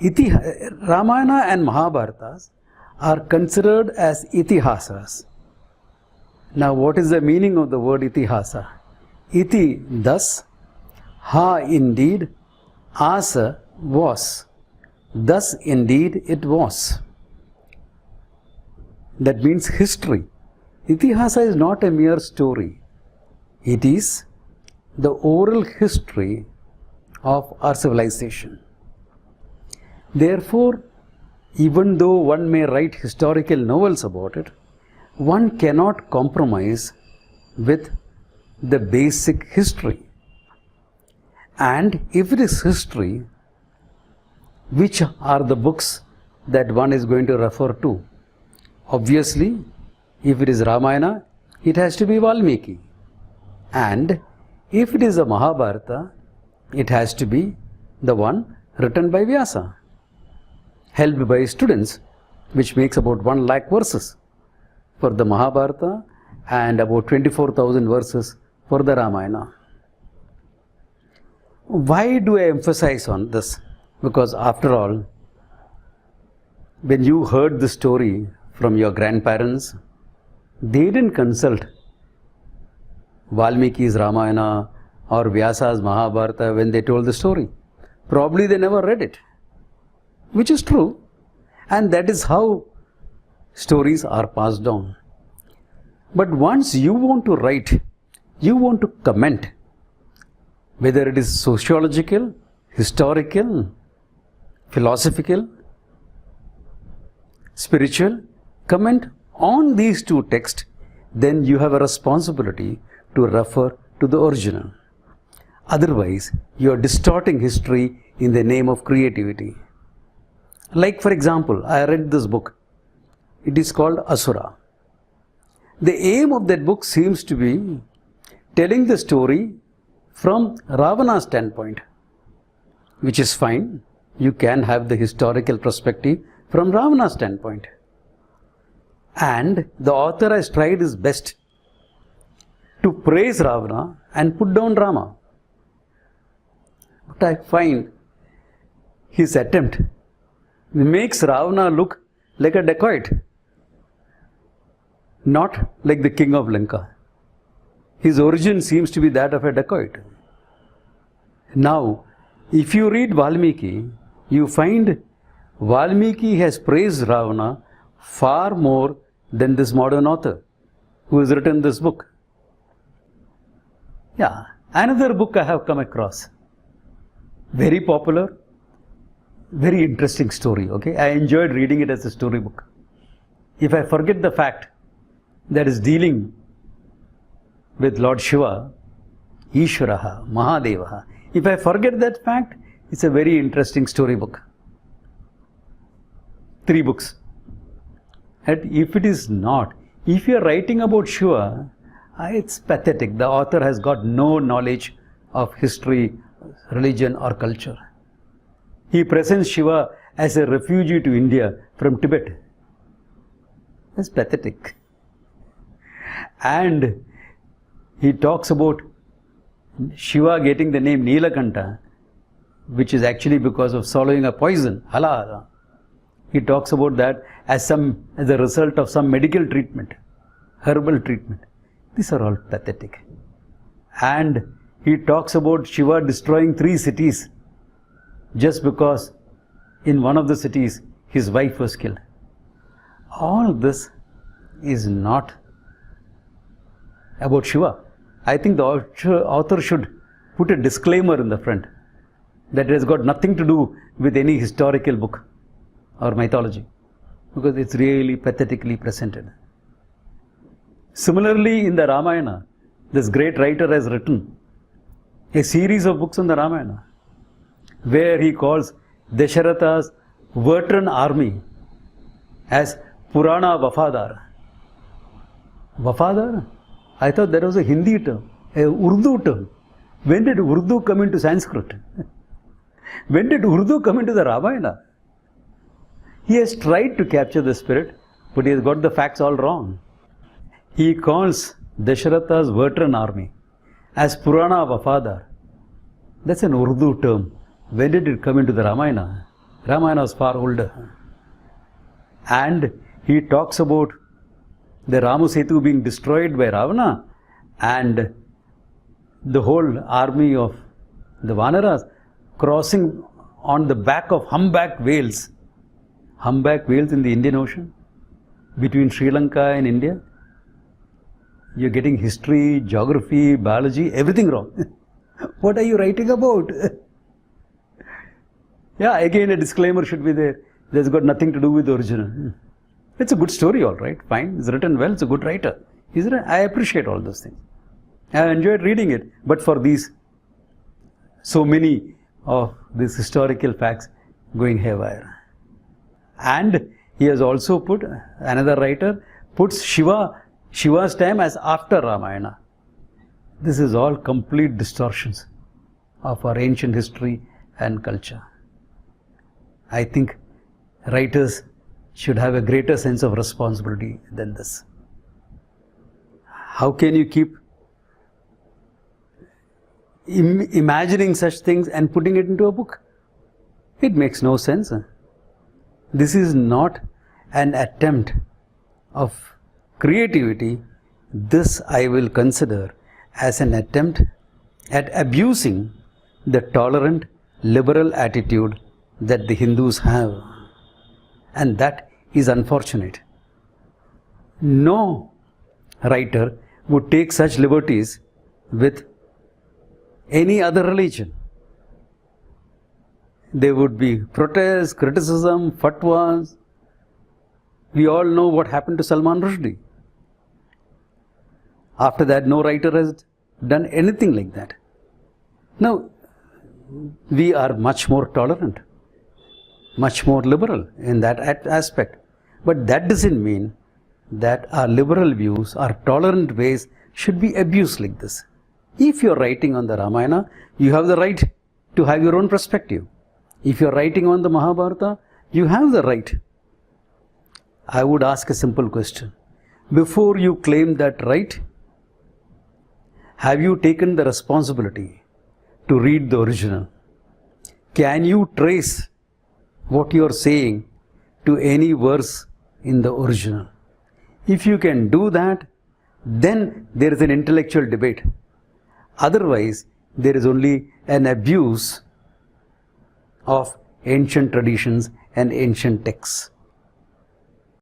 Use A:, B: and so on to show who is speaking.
A: Ramayana and Mahabharatas are considered as itihasas. Now, what is the meaning of the word itihasa? Iti, thus, ha, indeed, asa, was. Thus, indeed, it was. That means history. Itihasa is not a mere story. It is the oral history of our civilization. Therefore, even though one may write historical novels about it, one cannot compromise with the basic history. And if it is history, which are the books that one is going to refer to? Obviously, if it is Ramayana, it has to be Valmiki. And if it is a Mahabharata, it has to be the one written by Vyasa, helped by students, which makes about 1 lakh verses for the Mahabharata and about 24,000 verses for the Ramayana. Why do I emphasize on this? Because after all, when you heard the story from your grandparents, they didn't consult Valmiki's Ramayana or Vyasa's Mahabharata when they told the story. Probably they never read it, which is true, and that is how stories are passed down. But once you want to write, you want to comment, whether it is sociological, historical, philosophical, spiritual, comment on these two texts, then you have a responsibility to refer to the original. Otherwise, you are distorting history in the name of creativity. Like, for example, I read this book. It is called Asura. The aim of that book seems to be telling the story from Ravana's standpoint, which is fine. You can have the historical perspective from Ravana's standpoint. And the author has tried his best to praise Ravana and put down Rama. But I find his attempt makes Ravana look like a dacoit, not like the king of Lanka. His origin seems to be that of a dacoit. Now, if you read Valmiki, you find Valmiki has praised Ravana far more than this modern author who has written this book. Yeah, another book I have come across. Very popular, very interesting story, okay? I enjoyed reading it as a storybook. If I forget the fact that is dealing with Lord Shiva, Ishvaraha, Mahadevaha, if I forget that fact, it's a very interesting storybook. 3 books. And if it is not, if you are writing about Shiva, it's pathetic. The author has got no knowledge of history, religion or culture. He presents Shiva as a refugee to India from Tibet. It's pathetic. And he talks about Shiva getting the name Nilakanta, which is actually because of swallowing a poison, Hala. He talks about that as a result of some medical treatment, herbal treatment. These are all pathetic. And he talks about Shiva destroying 3 cities just because in one of the cities his wife was killed. All this is not about Shiva. I think the author should put a disclaimer in the front that it has got nothing to do with any historical book or mythology, because it's really pathetically presented. Similarly, in the Ramayana, this great writer has written a series of books on the Ramayana, where he calls Dasharatha's veteran army as Purana Wafadar. Wafadar? I thought that was a Hindi term, a Urdu term. When did Urdu come into Sanskrit? When did Urdu come into the Ramayana? He has tried to capture the spirit, but he has got the facts all wrong. He calls Dasharatha's veteran army as Purana Wafadar. That's an Urdu term. When did it come into the Ramayana? Ramayana was far older. And he talks about the Ramasetu being destroyed by Ravana and the whole army of the Vanaras crossing on the back of humpback whales. Humpback whales in the Indian Ocean between Sri Lanka and India. You're getting history, geography, biology, everything wrong. What are you writing about? Yeah, again a disclaimer should be there. That's got nothing to do with the original. It's a good story, all right, fine. It's written well, it's a good writer. I appreciate all those things. I enjoyed reading it. But for these, so many of these historical facts going haywire. And he has also put, another writer puts Shiva's time as after Ramayana. This is all complete distortions of our ancient history and culture. I think writers should have a greater sense of responsibility than this. How can you keep imagining such things and putting it into a book? It makes no sense. This is not an attempt of creativity. This I will consider as an attempt at abusing the tolerant, liberal attitude that the Hindus have. And that is unfortunate. No writer would take such liberties with any other religion. There would be protests, criticism, fatwas. We all know what happened to Salman Rushdie. After that, no writer has done anything like that. Now, we are much more tolerant, much more liberal in that aspect. But that doesn't mean that our liberal views, our tolerant ways should be abused like this. If you're writing on the Ramayana, you have the right to have your own perspective. If you're writing on the Mahabharata, you have the right. I would ask a simple question. Before you claim that right, have you taken the responsibility to read the original? Can you trace what you are saying to any verse in the original? If you can do that, then there is an intellectual debate. Otherwise, there is only an abuse of ancient traditions and ancient texts.